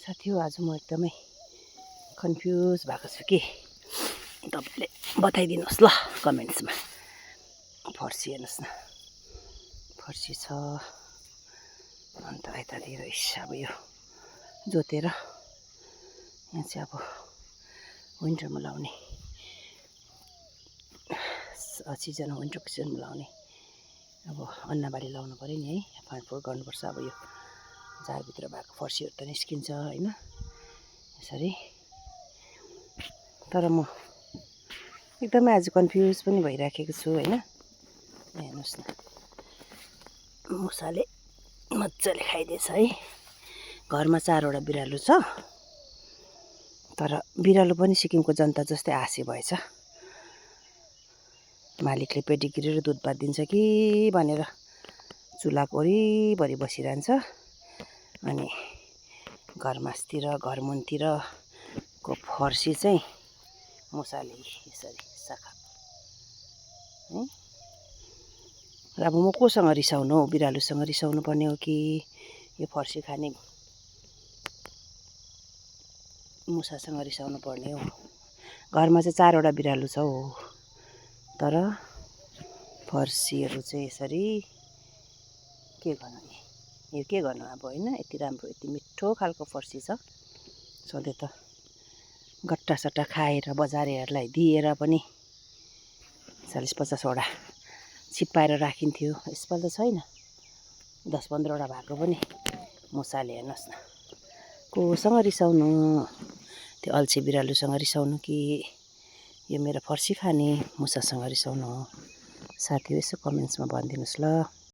साथी हो आज म एकदमै कन्फ्युज भएको छु कि तपाईले बताइदिनुहोस् ल कमेन्ट्समा। फर्सी हेर्नुहोस् न, फर्सी छ। अन्त यतातिर अब यो जोतेर यहाँ चाहिँ अब विन्टरमा लाउने सिजन विन्टरको सिजनमा लाउने अब अन्नबाली लाउनु पऱ्यो नि है, फाँडफुँड गर्नुपर्छ। अब यो झारभित्र भएको फर्सीहरू त निस्किन्छ होइन यसरी। तर म एकदमै आज कन्फ्युज पनि भइराखेको छु होइन। हेर्नुहोस् न, मुसाले मजाले खाइदिएछ है। घरमा 4वटा बिरालो छ, तर बिरालो पनि सिक्किमको जनता जस्तै आसी भएछ। मालिकले पेडिग्री र दुधभात दिन्छ कि भनेर चुलाको वरिपरि बसिरहन्छ। अनि घरमासतिर घरमुनतिरको फर्सी चाहिँ मुसाले यसरी सखा है। र अब म कोसँग रिसाउनु हो, बिरालोसँग रिसाउनु पर्ने हो कि यो फर्सी खाने मुसासँग रिसाउनु पर्ने हो। घरमा चाहिँ 4वटा बिरालो छ हो, तर फर्सीहरू चाहिँ यसरी के गर्नु यो के गर्नु अब होइन। यति राम्रो यति मिठो खालको फर्सी छ, सधैँ त गट्टासट्टा खाएर बजारेहरूलाई दिएर पनि 40-50वटा छिप्पाएर राखिन्थ्यो। यसपालि त छैन, 10-15वटा भएको पनि मुसाले हेर्नुहोस् न। कोसँग रिसाउनु, त्यो अल्छे बिरालोसँग रिसाउनु कि यो मेरो फर्सी खाने मुसासँग रिसाउनु हो। साथी हो यसो कमेन्ट्समा भनिदिनुहोस् ल।